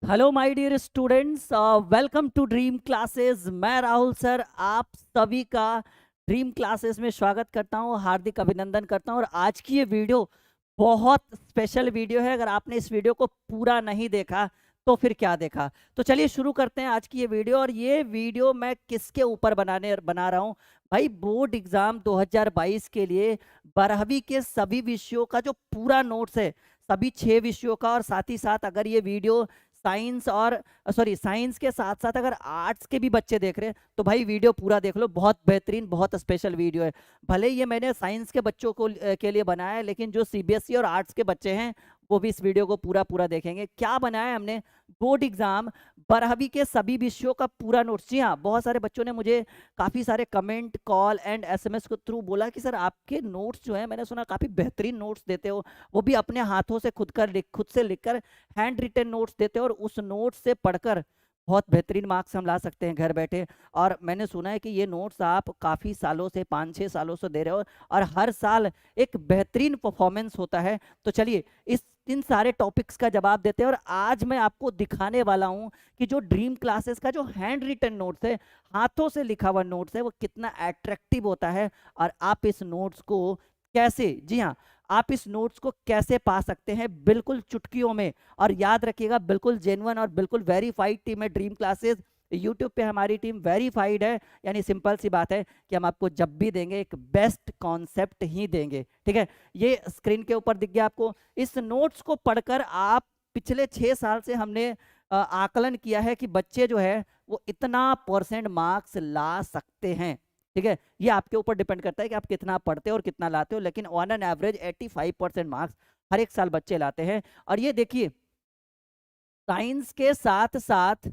Hello my dear students, welcome to dream classes. मैं Rahul sir आप सभी का ड्रीम क्लासेस में स्वागत करता हूं, हार्दिक अभिनंदन करता हूं। और आज की ये वीडियो बहुत स्पेशल वीडियो है। अगर आपने इस वीडियो को पूरा नहीं देखा तो फिर क्या देखा। तो चलिए शुरू करते हैं आज की ये वीडियो। और ये वीडियो मैं किसके ऊपर बना रहा हूं भाई? बोर्ड एग्जाम 2022 के लिए 12वीं के सभी विषयों का जो पूरा नोट्स है, सभी 6 विषयों का। और साथ ही साथ अगर ये वीडियो साइंस के साथ साथ अगर आर्ट्स के भी बच्चे देख रहे हैं तो भाई वीडियो पूरा देख लो। बहुत बेहतरीन, बहुत स्पेशल वीडियो है। भले ये मैंने साइंस के बच्चों को के लिए बनाया है, लेकिन जो सीबीएसई और आर्ट्स के बच्चे हैं वो भी इस वीडियो को पूरा पूरा देखेंगे। क्या बनाया है हमने? बोर्ड एग्जाम 12वीं के सभी विषयों का पूरा नोट्स। जी हाँ, बहुत सारे बच्चों ने मुझे काफी सारे कमेंट, कॉल एंड एसएमएस के थ्रू बोला कि सर आपके नोट्स जो है, मैंने सुना काफी बेहतरीन नोट्स देते हो, वो भी अपने हाथों से खुद से लिखकर हैंड रिटन नोट्स देते हैं, और उस नोट्स से पढ़कर बहुत बेहतरीन मार्क्स हम ला सकते हैं घर बैठे। और मैंने सुना है कि ये नोट्स आप काफ़ी सालों से, 5-6 सालों से दे रहे हो, और हर साल एक बेहतरीन परफॉर्मेंस होता है। तो चलिए इस इन सारे टॉपिक्स का जवाब देते हैं। और आज मैं आपको दिखाने वाला हूं कि जो ड्रीम क्लासेस का जो हैंड रिटन नोट्स है, हाथों से लिखा हुआ नोट्स है, वो कितना अट्रैक्टिव होता है, और आप इस नोट्स को कैसे, जी हाँ, आप इस नोट्स को कैसे पा सकते हैं बिल्कुल चुटकियों में। और याद रखिएगा, बिल्कुल जेन्युइन और बिल्कुल वेरीफाइड टीम है ड्रीम क्लासेस। यूट्यूब पे हमारी टीम वेरीफाइड है, यानी सिंपल सी बात है कि हम आपको जब भी देंगे एक बेस्ट कॉन्सेप्ट ही देंगे। ठीक है, ये स्क्रीन के ऊपर दिख गया आपको। इस नोट्स को पढ़कर आप, पिछले 6 साल से हमने आकलन किया है कि बच्चे जो है वो इतना परसेंट मार्क्स ला सकते हैं। ठीक है, ये आपके ऊपर डिपेंड करता है कि आप कितना पढ़ते हो और कितना लाते हो, लेकिन ऑन एन एवरेज 85% मार्क्स हर एक साल बच्चे लाते हैं। और ये देखिए, साइंस के साथ साथ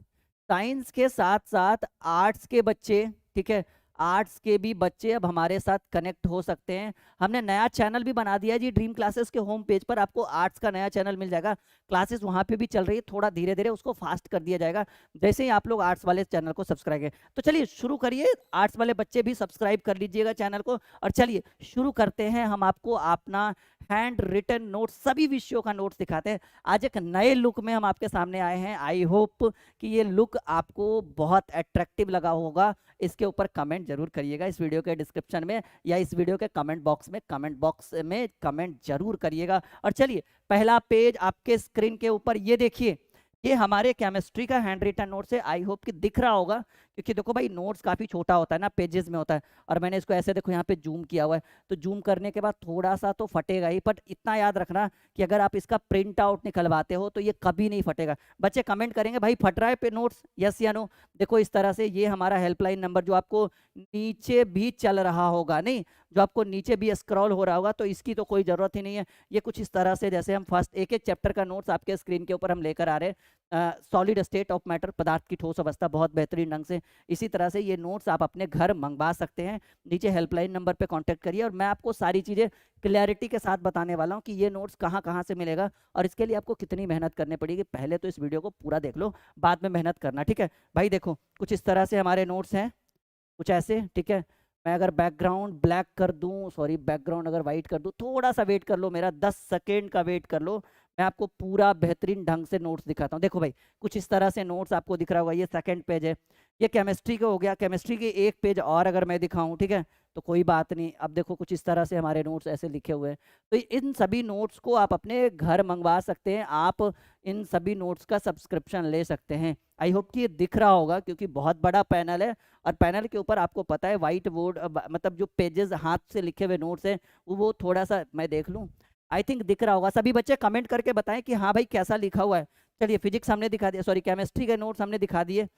साइंस के साथ साथ आर्ट्स के बच्चे, ठीक है, आर्ट्स के भी बच्चे अब हमारे साथ कनेक्ट हो सकते हैं। हमने नया चैनल भी बना दिया जी। ड्रीम क्लासेस के होम पेज पर आपको आर्ट्स का नया चैनल मिल जाएगा। क्लासेस वहां पे भी चल रही है, थोड़ा धीरे धीरे उसको फास्ट कर दिया जाएगा जैसे ही आप लोग आर्ट्स वाले चैनल को सब्सक्राइब करें। तो चलिए शुरू करिए, आर्ट्स वाले बच्चे भी सब्सक्राइब कर लीजिएगा चैनल को। और चलिए शुरू करते हैं, हम आपको अपना हैंड रिटन नोट्स, सभी विषयों का नोट्स दिखाते हैं। आज एक नए लुक में हम आपके सामने आए हैं। आई होप कि ये लुक आपको बहुत अट्रैक्टिव लगा होगा। इसके ऊपर कमेंट जरूर करिएगा, इस वीडियो के डिस्क्रिप्शन में या इस वीडियो के कमेंट बॉक्स में कमेंट जरूर करिएगा। और चलिए पहला पेज आपके स्क्रीन के ऊपर, ये देखिए, ये हमारे केमिस्ट्री का हैंड रिटन नोट्स है। आई होप कि दिख रहा होगा, क्योंकि देखो भाई नोट्स काफी छोटा होता है ना, पेजेस में होता है। और मैंने इसको ऐसे देखो यहाँ पे जूम किया हुआ है, तो जूम करने के बाद थोड़ा सा तो फटेगा ही, बट इतना याद रखना कि अगर आप इसका प्रिंट आउट निकलवाते हो तो ये कभी नहीं फटेगा। बच्चे कमेंट करेंगे भाई फट रहा है पे नोट्स, यस या नो। देखो इस तरह से, ये हमारा हेल्पलाइन नंबर जो आपको नीचे भी चल रहा होगा, नहीं, जो आपको नीचे भी स्क्रॉल हो रहा होगा, तो इसकी तो कोई जरूरत ही नहीं है। ये कुछ इस तरह से, जैसे हम फर्स्ट एक एक चैप्टर का नोट्स आपके स्क्रीन के ऊपर हम लेकर आ रहे हैं। सॉलिड स्टेट ऑफ मैटर, पदार्थ की ठोस अवस्था, बहुत बेहतरीन ढंग से। इसी तरह से ये नोट्स आप अपने घर मंगवा सकते हैं। नीचे हेल्पलाइन नंबर पे कांटेक्ट करिए, और मैं आपको सारी चीज़ें क्लैरिटी के साथ बताने वाला हूँ कि ये नोट्स कहाँ कहाँ से मिलेगा और इसके लिए आपको कितनी मेहनत करनी पड़ेगी। पहले तो इस वीडियो को पूरा देख लो, बाद में मेहनत करना, ठीक है भाई। देखो कुछ इस तरह से हमारे नोट्स हैं, कुछ ऐसे, ठीक है। मैं अगर बैकग्राउंड ब्लैक कर दूं, सॉरी बैकग्राउंड अगर वाइट कर दूं, थोड़ा सा वेट कर लो, मेरा 10 सेकेंड का वेट कर लो। मैं आपको पूरा बेहतरीन ढंग से नोट्स दिखाता हूँ। देखो भाई कुछ इस तरह से नोट्स आपको दिख रहा होगा, ये सेकंड पेज है। ये केमिस्ट्री का हो गया, केमिस्ट्री के एक पेज और अगर मैं दिखाऊं, ठीक है, तो कोई बात नहीं। अब देखो कुछ इस तरह से हमारे नोट्स ऐसे लिखे हुए हैं। तो इन सभी नोट्स को आप अपने घर मंगवा सकते हैं, आप इन सभी नोट्स का सब्सक्रिप्शन ले सकते हैं। आई होप कि ये दिख रहा होगा, क्योंकि बहुत बड़ा पैनल है, और पैनल के ऊपर आपको पता है व्हाइट बोर्ड, मतलब जो पेजेस हाथ से लिखे हुए नोट्स हैं वो थोड़ा सा मैं देख लूँ। आई थिंक दिख रहा होगा। सभी बच्चे कमेंट करके बताएं कि हाँ भाई कैसा लिखा हुआ है। चलिए फिजिक्स हमने दिखा दिया, सॉरी केमिस्ट्री के नोट्स हमने दिखा दिए।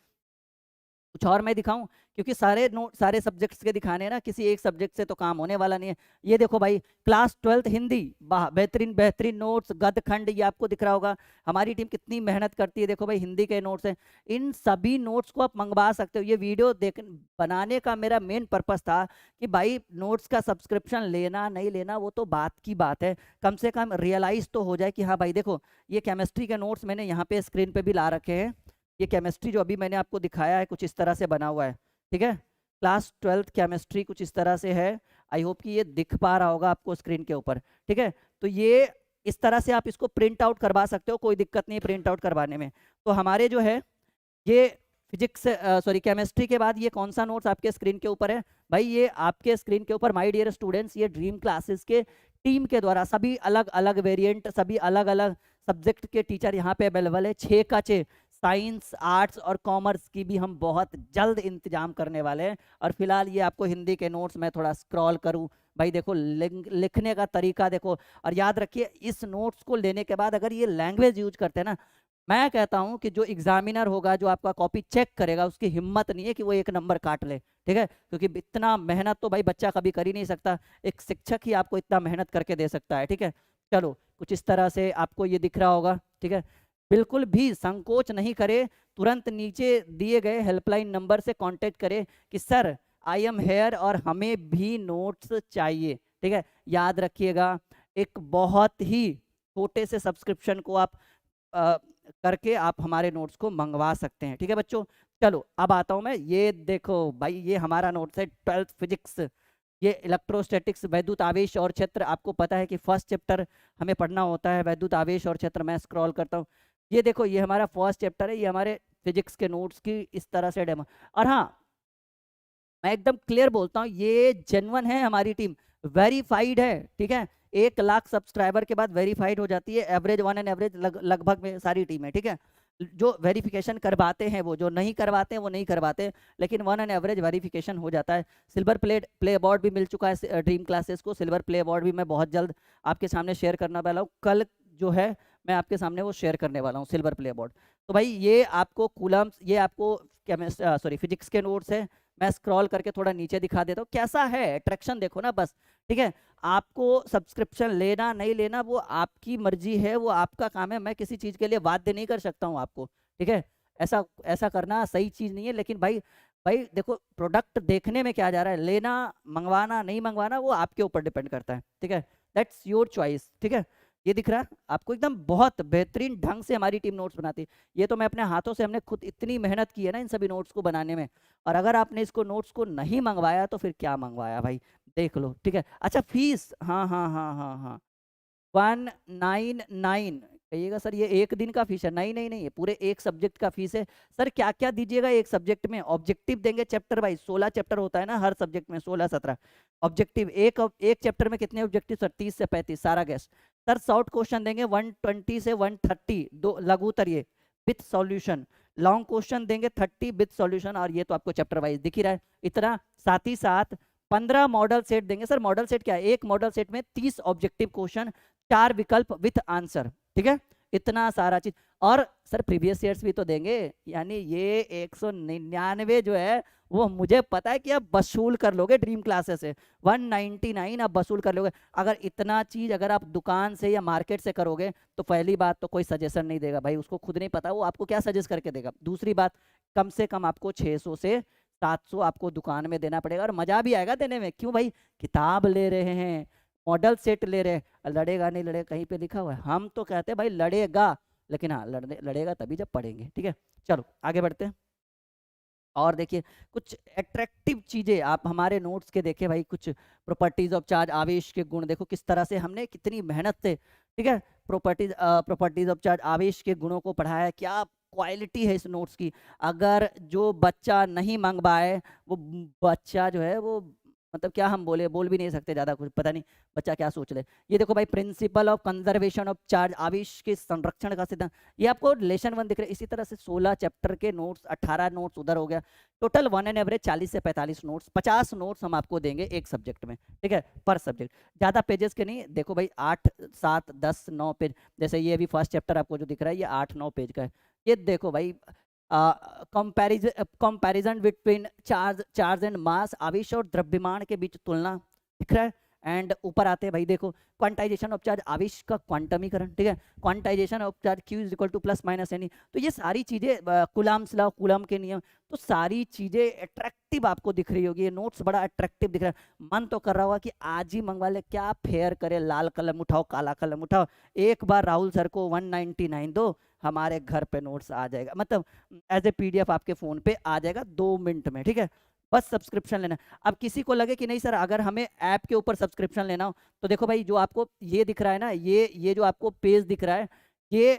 कुछ और मैं दिखाऊं, क्योंकि सारे नोट सारे सब्जेक्ट्स के दिखाने हैं ना, किसी एक सब्जेक्ट से तो काम होने वाला नहीं है। ये देखो भाई, क्लास 12th हिंदी, बेहतरीन बेहतरीन नोट्स, गद खंड, ये आपको दिख रहा होगा। हमारी टीम कितनी मेहनत करती है, देखो भाई हिंदी के नोट्स हैं। इन सभी नोट्स को आप मंगवा सकते हो। ये वीडियो देख बनाने का मेरा मेन पर्पस था कि भाई नोट्स का सब्सक्रिप्शन लेना नहीं लेना वो तो बात की बात है, कम से कम रियलाइज तो हो जाए कि हाँ भाई देखो, ये केमिस्ट्री के नोट्स मैंने यहाँ पे स्क्रीन पे भी ला रखे हैं। ये केमिस्ट्री जो अभी मैंने आपको दिखाया है कुछ इस तरह से बना हुआ है, ठीक है। क्लास 12th केमिस्ट्री कुछ इस तरह से है। आई होप कि ये दिख पा रहा होगा आपको स्क्रीन के ऊपर, ठीक है। तो ये इस तरह से आप इसको प्रिंट आउट करवा सकते हो, कोई दिक्कत नहीं है प्रिंट आउट करवाने में। तो हमारे जो है ये फिजिक्स सॉरी केमिस्ट्री के बाद ये कौन सा नोट्स आपके स्क्रीन के ऊपर है भाई? ये आपके स्क्रीन के ऊपर माय डियर स्टूडेंट्स ये ड्रीम क्लासेस के टीम के द्वारा सभी अलग अलग वेरिएंट, सभी अलग अलग सब्जेक्ट के टीचर यहाँ पे अवेलेबल है। 6 का 6 साइंस, आर्ट्स और कॉमर्स की भी हम बहुत जल्द इंतजाम करने वाले हैं। और फिलहाल ये आपको हिंदी के नोट्स मैं थोड़ा स्क्रॉल करूँ भाई, देखो लिखने का तरीका देखो। और याद रखिए इस नोट्स को लेने के बाद अगर ये लैंग्वेज यूज करते हैं ना, मैं कहता हूं कि जो एग्जामिनर होगा, जो आपका कॉपी चेक करेगा, उसकी हिम्मत नहीं है कि वो 1 नंबर काट ले, ठीक है? क्योंकि इतना मेहनत तो भाई बच्चा कभी कर ही नहीं सकता, एक शिक्षक ही आपको इतना मेहनत करके दे सकता है, ठीक है? चलो कुछ इस तरह से आपको ये दिख रहा होगा, ठीक है? बिल्कुल भी संकोच नहीं करे, तुरंत नीचे दिए गए हेल्पलाइन नंबर से कांटेक्ट करे कि सर आई एम हेयर और हमें भी नोट्स चाहिए, ठीक है? याद रखिएगा एक बहुत ही छोटे से सब्सक्रिप्शन को आप करके आप हमारे नोट्स को मंगवा सकते हैं, ठीक है बच्चों? चलो अब आता हूं मैं, ये देखो भाई ये हमारा नोट्स है 12th फिजिक्स, ये इलेक्ट्रोस्टैटिक्स वैद्युत आवेश और क्षेत्र। आपको पता है कि फर्स्ट चैप्टर हमें पढ़ना होता है वैद्युत आवेश और क्षेत्र। मैं स्क्रॉल करता हूँ, ये देखो ये हमारा फर्स्ट चैप्टर है, ये हमारे फिजिक्स के नोट्स की इस तरह से डेमो। और हाँ मैं एकदम क्लियर बोलता हूँ, ये जेन्युइन है, हमारी टीम वेरीफाइड है, ठीक है? 1 लाख सब्सक्राइबर के बाद वेरीफाइड हो जाती है, एवरेज 1 एंड एवरेज लगभग में सारी टीम है, ठीक है? जो वेरिफिकेशन करवाते हैं वो, जो नहीं करवाते हैं वो नहीं करवाते, लेकिन 1 एंड एवरेज वेरिफिकेशन हो जाता है। सिल्वर प्ले अवार्ड भी मिल चुका है ड्रीम क्लासेस को, सिल्वर प्ले अवार्ड भी मैं बहुत जल्द आपके सामने शेयर करने वाला हूँ, कल जो है मैं आपके सामने वो शेयर करने वाला हूँ सिल्वर प्ले अवार्ड। तो भाई ये आपको कूलम्स, ये आपको सॉरी फिजिक्स के नोट्स है। मैं स्क्रॉल करके थोड़ा नीचे दिखा देता हूँ कैसा है, अट्रैक्शन देखो ना बस, ठीक है? आपको सब्सक्रिप्शन लेना नहीं लेना वो आपकी मर्जी है, वो आपका काम है, मैं किसी चीज के लिए बाध्य नहीं कर सकता हूँ आपको, ठीक है? ऐसा ऐसा करना सही चीज नहीं है। लेकिन भाई भाई देखो प्रोडक्ट देखने में क्या जा रहा है, लेना मंगवाना नहीं मंगवाना वो आपके ऊपर डिपेंड करता है, ठीक है? दैट्स योर चॉइस, ठीक है? ये दिख रहा है आपको, एकदम बहुत बेहतरीन ढंग से हमारी टीम नोट्स बनाती है। ये तो मैं अपने हाथों से, हमने खुद इतनी मेहनत की है ना इन सभी नोट्स को बनाने में। और अगर आपने इसको नोट्स को नहीं मंगवाया तो फिर क्या मंगवाया भाई, देख लो, ठीक है? अच्छा फीस, हाँ हाँ हाँ हाँ हाँ 199 कहिएगा सर, ये 1 दिन का फीस है? नहीं नहीं नहीं, ये पूरे 1 सब्जेक्ट का फीस है। सर क्या क्या दीजिएगा 1 सब्जेक्ट में? ऑब्जेक्टिव देंगे चैप्टर वाइज, 16 चैप्टर होता है ना हर सब्जेक्ट में, 16-17 ऑब्जेक्टिव। एक चैप्टर में कितने ऑब्जेक्टिव सर? 30 से 35, सारा गैस। सर शॉर्ट क्वेश्चन देंगे 120 से 130, दो लघुत्तर ये विथ सॉल्यूशन। लॉन्ग क्वेश्चन देंगे 30 विथ सॉल्यूशन, और ये तो आपको चैप्टर वाइज दिख ही रहा है इतना। साथ ही साथ 15 मॉडल सेट देंगे। सर मॉडल सेट क्या है? एक मॉडल सेट में 30 ऑब्जेक्टिव क्वेश्चन, 4 विकल्प विथ आंसर, ठीक है? इतना सारा चीज। और सर प्रीवियस ईयर्स भी तो देंगे, यानी ये 199 जो है वो मुझे पता है कि आप वसूल कर लोगे ड्रीम क्लासेस से, 199 आप वसूल कर लोगे। अगर इतना चीज अगर आप दुकान से या मार्केट से करोगे तो पहली बात तो कोई सजेशन नहीं देगा भाई, उसको खुद नहीं पता वो आपको क्या सजेस्ट करके देगा। दूसरी बात, कम से कम आपको 600 से 700 आपको दुकान में देना पड़ेगा, और मजा भी आएगा देने में। क्यों भाई? किताब ले रहे हैं, मॉडल सेट ले रहे हैं, लड़ेगा नहीं लड़ेगा कहीं पे लिखा हुआ है? हम तो कहते हैं भाई लड़ेगा, लेकिन हाँ लड़ेगा तभी जब पढ़ेंगे, ठीक है? चलो आगे बढ़ते हैं। और देखिए कुछ अट्रैक्टिव चीजें आप हमारे नोट्स के देखे भाई, कुछ प्रॉपर्टीज ऑफ चार्ज, आवेश के गुण देखो किस तरह से हमने कितनी मेहनत से, ठीक है? प्रॉपर्टीज ऑफ चार्ज, आवेश के गुणों को पढ़ाया है। क्या क्वालिटी है इस नोट्स की! अगर जो बच्चा नहीं मंगवाए वो बच्चा जो है वो, मतलब क्या हम बोल भी नहीं सकते ज्यादा कुछ, पता नहीं बच्चा क्या सोच ले। ये देखो भाई principle of conservation of charge, आवेश के संरक्षण का सिद्धांत, ये आपको लेसन 1 दिख रहा है। इसी तरह से 16 चैप्टर के नोट्स, 18 नोट्स उधर हो गया, टोटल 1 एंड एवरेज 40 से 45 नोट्स, 50 नोट्स हम आपको देंगे एक सब्जेक्ट में, ठीक है? पर सब्जेक्ट, ज्यादा पेजेस के नहीं। देखो भाई 8 7 10 9 पेज, जैसे ये अभी फर्स्ट चैप्टर आपको जो दिख रहा है ये 8-9 पेज का है। ये देखो भाई comparison between charge and mass, आवेश और द्रव्यमान के बीच तुलना, दिख रहा है? एंड ऊपर आते हैं भाई देखो क्वांटाइजेशन ऑफ चार्ज, आवेश का क्वांटमीकरण, ठीक है? Quantization of charge Q is equal two plus minus any. तो ये सारी चीजें कूलम्स लॉ, कूलम के नियम, तो सारी चीजें अट्रैक्टिव आपको दिख रही होगी। ये नोट्स बड़ा अट्रैक्टिव दिख रहा है, मन तो कर रहा होगा कि आज ही मंगवा ले, क्या फेयर करे, लाल कलम उठाओ काला कलम उठाओ, एक बार राहुल सर को 199 दो, हमारे घर पे नोट्स आ जाएगा, मतलब एज ए PDF आपके फोन पे आ जाएगा 2 मिनट में, ठीक है? बस सब्सक्रिप्शन लेना। अब किसी को लगे कि नहीं सर अगर हमें ऐप के ऊपर सब्सक्रिप्शन लेना हो, तो देखो भाई जो आपको ये दिख रहा है ना, ये जो आपको पेज दिख रहा है, ये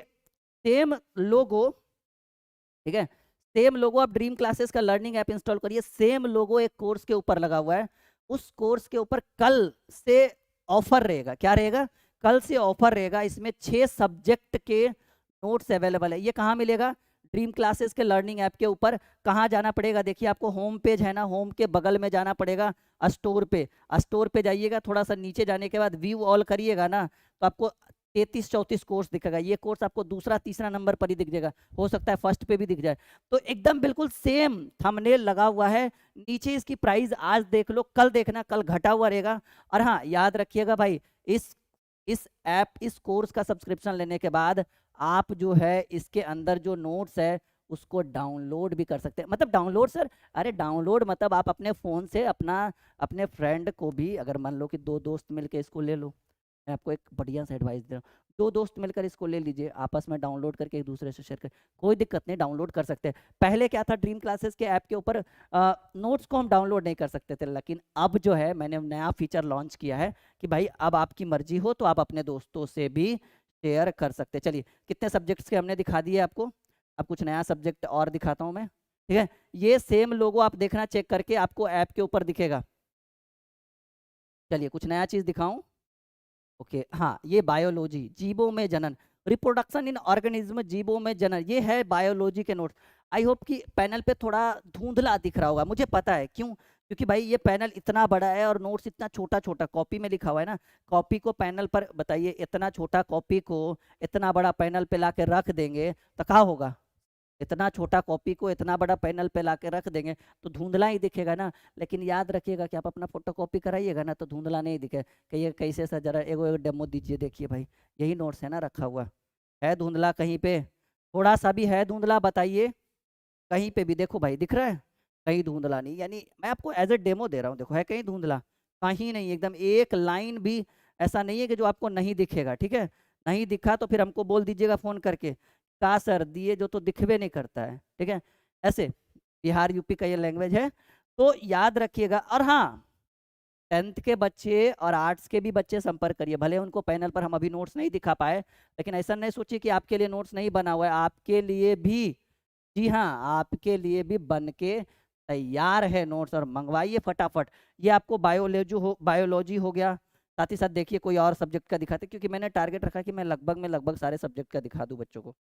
सेम लोगो, ठीक है, सेम लोगो आप ड्रीम क्लासेस का लर्निंग ऐप इंस्टॉल करिए, सेम लोगो एक कोर्स के ऊपर लगा हुआ है। उस कोर्स के ऊपर कल से ऑफर रहेगा, क्या रहेगा, कल से ऑफर रहेगा। इसमें 6 सब्जेक्ट के नोट्स अवेलेबल है। ये कहाँ मिलेगा, ड्रीम क्लासेस के लर्निंग ऐप के ऊपर। कहाँ जाना पड़ेगा, देखिए आपको होम पेज है ना, होम के बगल में जाना पड़ेगा, स्टोर पे, स्टोर पे जाइएगा, थोड़ा सा नीचे जाने के बाद व्यू ऑल करिएगा ना, तो आपको 33-34 कोर्स दिखेगा। ये कोर्स आपको दूसरा तीसरा नंबर पर ही दिख जाएगा, हो सकता है फर्स्ट पे भी दिख जाए। तो एकदम बिल्कुल सेम थंबनेल लगा हुआ है, नीचे इसकी प्राइस आज देख लो, कल देखना, कल घटा हुआ रहेगा। और हाँ याद रखिएगा भाई, इस ऐप, इस कोर्स का सब्सक्रिप्शन लेने के बाद आप जो है इसके अंदर जो नोट्स है उसको डाउनलोड भी कर सकते हैं। मतलब डाउनलोड सर, अरे डाउनलोड मतलब आप अपने फ़ोन से अपने फ्रेंड को भी, अगर मान लो कि 2 दोस्त मिलकर इसको ले लो, मैं आपको एक बढ़िया सा एडवाइस दे रहा हूँ, 2 दोस्त मिलकर इसको ले लीजिए, आपस में डाउनलोड करके एक दूसरे से शेयर कर, कोई दिक्कत नहीं, डाउनलोड कर सकते हैं। पहले क्या था, ड्रीम क्लासेस के ऐप के ऊपर नोट्स को हम डाउनलोड नहीं कर सकते थे, लेकिन अब जो है मैंने नया फीचर लॉन्च किया है कि भाई अब आपकी मर्जी हो तो आप अपने दोस्तों से भी शेयर कर सकते हैं। चलिए कितने सब्जेक्ट्स के हमने दिखा दिए आपको, अब कुछ नया सब्जेक्ट और दिखाता हूँ मैं, ठीक है। ये सेम लोगो आप देखना, चेक करके आपको ऐप के ऊपर दिखेगा। चलिए कुछ नया चीज़ दिखाऊं, ओके हाँ, ये बायोलॉजी, जीवों में जनन, रिप्रोडक्शन इन ऑर्गेनिज्म, जीवों में जनन, ये है बायोलॉजी के नोट्स। आई होप कि पैनल पे थोड़ा धुंधला दिख रहा होगा, मुझे पता है क्यों, क्योंकि भाई ये पैनल इतना बड़ा है और नोट्स इतना छोटा छोटा, कॉपी में लिखा हुआ है ना, कॉपी को पैनल पर, बताइए इतना छोटा कॉपी को इतना बड़ा पैनल पे ला के रख देंगे तो क्या होगा, इतना छोटा कॉपी को इतना बड़ा पैनल पे ला के रख देंगे तो धुंधला ही दिखेगा ना। लेकिन याद रखिएगा कि आप अपना फोटो कॉपी कराइएगा ना तो धुंधला नहीं दिखे, कहिए कैसे सर, जरा एगो डेमो दीजिए, देखिए भाई यही नोट्स है ना रखा हुआ, है धुंधला कहीं पे, थोड़ा सा भी है धुंधला बताइए, कहीं पे भी देखो भाई दिख रहा है, कहीं धुंधला नहीं, यानी मैं आपको एज ए डेमो दे रहा हूँ, देखो है कहीं धुंधला, कहीं नहीं, एकदम एक लाइन भी ऐसा नहीं है कि जो आपको नहीं दिखेगा, ठीक है। नहीं दिखा तो फिर हमको बोल दीजिएगा फोन करके, का सर दिए जो तो दिखवे नहीं करता है, ठीक है। ऐसे बिहार यूपी का ये लैंग्वेज है, तो याद रखिएगा। और हाँ, 10th के बच्चे और आर्ट्स के भी बच्चे संपर्क करिए, भले उनको पैनल पर हम अभी नोट्स नहीं दिखा पाए, लेकिन ऐसा नहीं सोचिए कि आपके लिए नोट्स नहीं बना हुआ है, आपके लिए भी, जी हाँ आपके लिए भी बन के तैयार है नोट्स, और मंगवाइए फटाफट। ये आपको बायोलॉजी हो गया, साथ ही साथ देखिए कोई और सब्जेक्ट का दिखाते, क्योंकि मैंने टारगेट रखा कि मैं लगभग सारे सब्जेक्ट का दिखा दूं बच्चों को।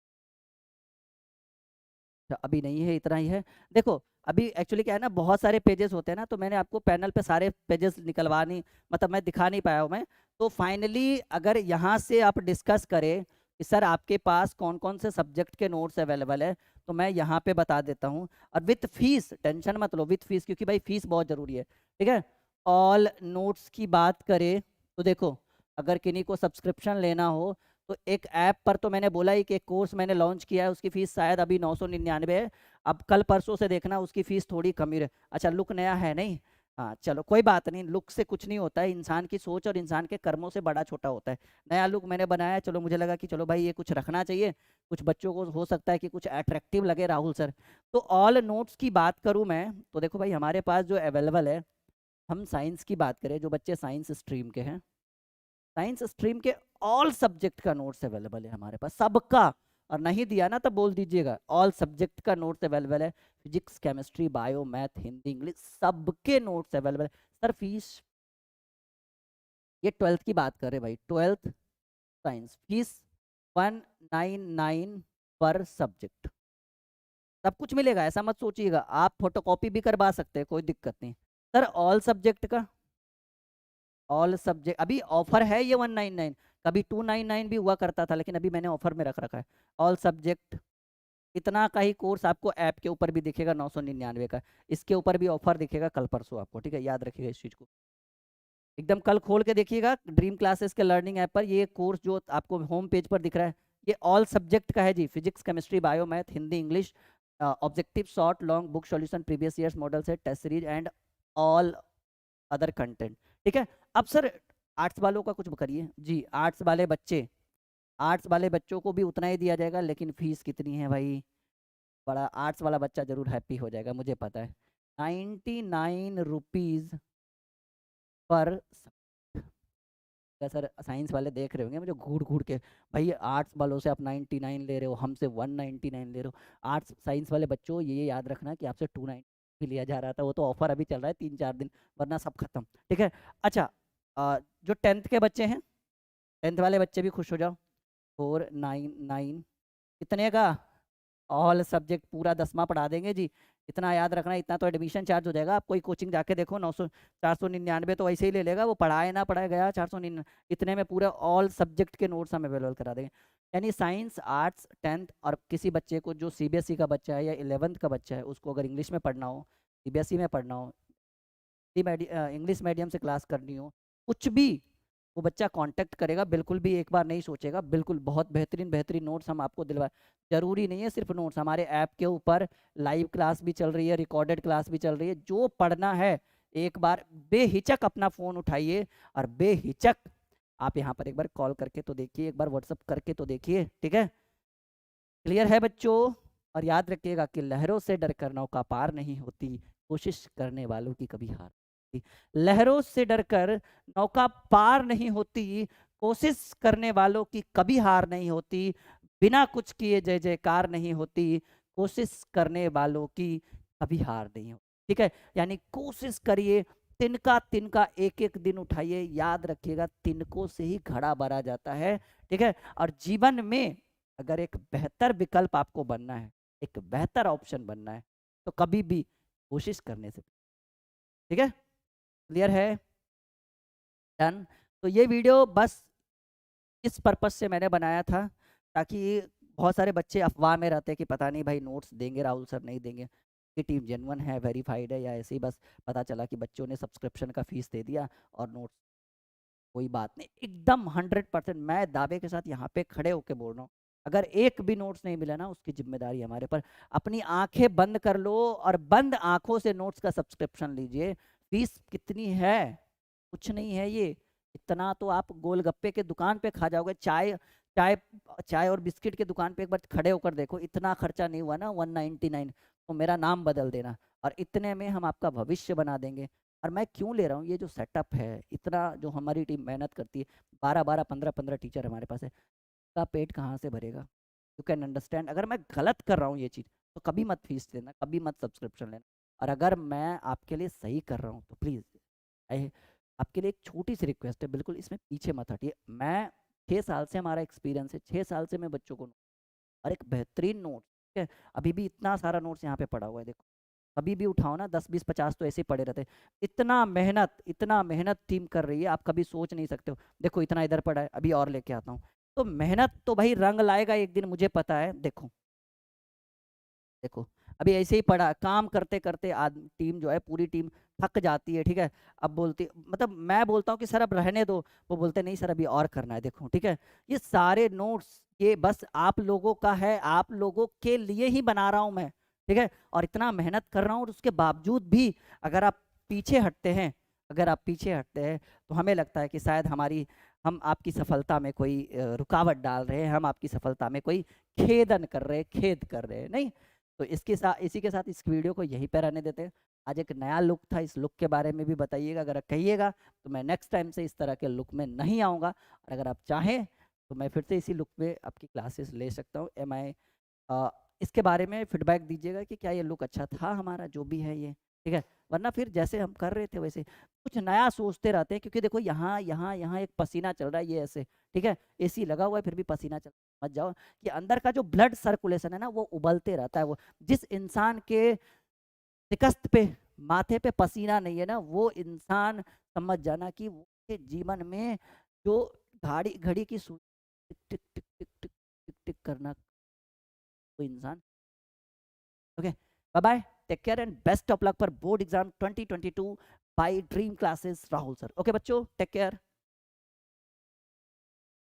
अभी नहीं है, इतना ही है। देखो अभी एक्चुअली क्या है ना, बहुत सारे पेजेस होते हैं ना, तो मैंने आपको पैनल पे सारे पेजेस निकलवा नहीं, मतलब मैं दिखा नहीं पाया हूँ मैं। तो फाइनली अगर यहाँ से आप डिस्कस करें कि सर आपके पास कौन कौन से सब्जेक्ट के नोट्स अवेलेबल है, तो मैं यहाँ पे बता देता हूँ। और विथ फीस, टेंशन मत लो, विथ फीस, क्योंकि भाई फीस बहुत ज़रूरी है, ठीक है। ऑल नोट्स की बात करें तो देखो, अगर किन्हीं को सब्सक्रिप्शन लेना हो तो एक ऐप पर, तो मैंने बोला ही कि एक कोर्स मैंने लॉन्च किया है, उसकी फ़ीस शायद अभी 999 है। अब कल परसों से देखना उसकी फ़ीस थोड़ी कमी रहे। अच्छा लुक नया है नहीं, हाँ चलो कोई बात नहीं, लुक से कुछ नहीं होता है, इंसान की सोच और इंसान के कर्मों से बड़ा छोटा होता है। नया लुक मैंने बनाया, चलो मुझे लगा कि चलो भाई ये कुछ रखना चाहिए, कुछ बच्चों को हो सकता है कि कुछ अट्रैक्टिव लगे राहुल सर। तो ऑल नोट्स की बात करूँ मैं, तो देखो भाई हमारे पास जो अवेलेबल है, हम साइंस की बात करें, जो बच्चे साइंस स्ट्रीम के हैं, साइंस स्ट्रीम के ऑल सब्जेक्ट का नोट्स अवेलेबल है हमारे पास, सबका। और नहीं दिया ना तो बोल दीजिएगा, ऑल सब्जेक्ट का नोट्स अवेलेबल है, physics chemistry bio math Hindi English सबके नोट्स अवेलेबल है। सर फीस, ये 12th की बात कर रहे भाई, 12th साइंस फीस 199 पर सब्जेक्ट, सब कुछ मिलेगा, ऐसा मत सोचिएगा, आप फोटोकॉपी भी करवा सकते हैं, कोई दिक्कत नहीं। सर ऑल सब्जेक्ट का, ऑल सब्जेक्ट अभी ऑफर है ये 199, कभी 299 भी हुआ करता था, लेकिन अभी मैंने ऑफर में रख रखा है। ऑल सब्जेक्ट इतना का ही कोर्स आपको ऐप के ऊपर भी दिखेगा 999 का, इसके ऊपर भी ऑफर दिखेगा कल परसों आपको, ठीक है, याद रखिएगा इस चीज़ को। एकदम कल खोल के देखिएगा ड्रीम क्लासेस के लर्निंग ऐप पर, ये कोर्स जो आपको होम पेज पर दिख रहा है, ये ऑल सब्जेक्ट का है जी, physics chemistry bio math Hindi English, objective short long book solution previous years model set test series and all other content, ठीक है। अब सर आर्ट्स वालों का कुछ करिए जी, आर्ट्स वाले बच्चे, आर्ट्स वाले बच्चों को भी उतना ही दिया जाएगा, लेकिन फीस कितनी है भाई, बड़ा आर्ट्स वाला बच्चा जरूर हैप्पी हो जाएगा मुझे पता है। 99 रुपीज पर। सर साइंस वाले देख रहे होंगे मुझे घूर घूर के, भाई आर्ट्स वालों से आप 99 ले रहे हो, हमसे 199 ले रहे हो। आर्ट्स साइंस वाले बच्चों ये याद रखना कि आपसे 290 भी लिया जा रहा था, वो तो ऑफर अभी चल रहा है 3-4 दिन, वरना सब खत्म। ठीक है। अच्छा, जो 10th के बच्चे हैं, 10th वाले बच्चे भी खुश हो जाओ। 499 कितने का? ऑल सब्जेक्ट पूरा 10वां पढ़ा देंगे जी। इतना याद रखना, इतना तो एडमिशन चार्ज हो जाएगा। आप कोई कोचिंग जाके देखो, 900 499 तो वैसे ही ले लेगा वो, पढ़ाए ना पढ़ाए गया 499। इतने में पूरे ऑल सब्जेक्ट के नोट्स हम अवेलेबल करा देंगे। यानी साइंस, आर्ट्स, 10th, और किसी बच्चे को जो सीबीएसई का बच्चा है या 11th का बच्चा है, उसको अगर इंग्लिश में पढ़ना हो, सीबीएसई में पढ़ना हो, इंग्लिश मीडियम से क्लास करनी हो, कुछ भी, वो बच्चा कांटेक्ट करेगा, बिल्कुल भी एक बार नहीं सोचेगा। बिल्कुल बहुत बेहतरीन बेहतरीन नोट्स हम आपको दिलवा। जरूरी नहीं है सिर्फ नोट्स, हमारे ऐप के ऊपर लाइव क्लास भी चल रही है, रिकॉर्डेड क्लास भी चल रही है। जो पढ़ना है एक बार बेहिचक अपना फ़ोन उठाइए और बेहिचक आप यहाँ पर एक बार कॉल करके तो देखिए, एक बार व्हाट्सअप करके तो देखिए। ठीक है, क्लियर है बच्चों? और याद रखिएगा कि लहरों से डरकर नौका पार नहीं होती, कोशिश करने वालों की कभी हार नहीं। लहरों से डरकर नौका पार नहीं होती, कोशिश करने वालों की कभी हार नहीं होती। बिना कुछ किए जय जयकार नहीं होती, कोशिश करने वालों की कभी हार नहीं होती। ठीक है, यानी कोशिश करिए, तिनका तिनका एक एक दिन उठाइए। याद रखिएगा तिनकों से ही घड़ा भरा जाता है। ठीक है, और जीवन में अगर एक बेहतर विकल्प आपको बनना है, एक बेहतर ऑप्शन बनना है, तो कभी भी कोशिश करने से। ठीक है, क्लियर है? डन। तो ये वीडियो बस इस पर्पस से मैंने बनाया था, ताकि बहुत सारे बच्चे अफवाह में रहते हैं कि पता नहीं भाई नोट्स देंगे राहुल सर नहीं देंगे, कि टीम जेन्युइन है, वेरीफाइड है, या ऐसे ही बस पता चला कि बच्चों ने सब्सक्रिप्शन का फीस दे दिया और नोट्स। कोई बात नहीं, एकदम 100% मैं दावे के साथ यहाँ पे खड़े होके बोल रहा हूँ, अगर एक भी नोट्स नहीं मिला ना, उसकी जिम्मेदारी हमारे पर। अपनी आंखें बंद कर लो और बंद आंखों से नोट्स का सब्सक्रिप्शन लीजिए। फीस कितनी है? कुछ नहीं है ये। इतना तो आप गोलगप्पे के दुकान पे खा जाओगे, चाय चाय चाय और बिस्किट के दुकान पे एक बार खड़े होकर देखो, इतना खर्चा नहीं हुआ ना 199। तो मेरा नाम बदल देना, और इतने में हम आपका भविष्य बना देंगे। और मैं क्यों ले रहा हूँ, ये जो सेटअप है, इतना जो हमारी टीम मेहनत करती है, 12-12 15-15 टीचर हमारे पास है, का पेट कहाँ से भरेगा? You can understand. अगर मैं गलत कर रहा हूँ ये चीज़, तो कभी मत फीस देना, कभी मत सब्सक्रिप्शन लेना। और अगर मैं आपके लिए सही कर रहा हूँ तो प्लीज़ आपके लिए एक छोटी सी रिक्वेस्ट है, बिल्कुल इसमें पीछे मत हटिए। मैं 6 साल से, हमारा एक्सपीरियंस है, 6 साल से मैं बच्चों को और एक बेहतरीन नोट, ठीक है, अभी भी इतना सारा नोट्स यहाँ पे पड़ा हुआ है, देखो कभी भी उठाओ ना 10-20-50 तो ऐसे ही पड़े रहते हैं। इतना मेहनत टीम कर रही है, आप कभी सोच नहीं सकते हो। देखो इतना इधर पड़ा है, अभी और लेके आता हूँ। तो मेहनत तो भाई रंग लाएगा एक दिन, मुझे पता है। देखो देखो अभी ऐसे ही पड़ा, काम करते करते टीम जो है, पूरी टीम थक जाती है। ठीक है, अब बोलती, मतलब मैं बोलता हूँ कि सर अब रहने दो, वो बोलते नहीं सर अभी और करना है। देखो ठीक है, ये सारे नोट्स ये बस आप लोगों का है, आप लोगों के लिए ही बना रहा हूँ मैं। ठीक है, और इतना मेहनत कर रहा हूँ, और उसके बावजूद भी अगर आप पीछे हटते हैं, तो हमें लगता है कि शायद हम आपकी सफलता में कोई रुकावट डाल रहे हैं, हम आपकी सफलता में कोई खेद कर रहे हैं। नहीं, तो इसी के साथ इस वीडियो को यहीं पर रहने देते हैं। आज एक नया लुक था, इस लुक के बारे में भी बताइएगा, अगर कहिएगा तो मैं नेक्स्ट टाइम से इस तरह के लुक में नहीं आऊँगा। और अगर आप चाहें तो मैं फिर से इसी लुक में आपकी क्लासेस ले सकता हूँ। इसके बारे में फीडबैक दीजिएगा कि क्या ये लुक अच्छा था हमारा, जो भी है ये। ठीक है, वरना फिर जैसे हम कर रहे थे वैसे कुछ नया सोचते रहते हैं, क्योंकि देखो यहाँ एक पसीना चल रहा है, ये ऐसे। ठीक है, एसी लगा हुआ है फिर भी पसीना चल, मत जाओ कि अंदर का जो ब्लड सर्कुलेशन है ना, वो उबलते रहता है। वो जिस इंसान के शिकस्त पे, माथे पे पसीना नहीं है ना, वो इंसान समझ जाना कि वो के जीवन में जो घड़ी घड़ी की टिक टिक टिक टिक टिक टिक टिक करना, वो इंसान। Okay, bye bye, take care and best of luck for board exam 2022 by dream classes Rahul sir. Okay बच्चों, टेक केयर।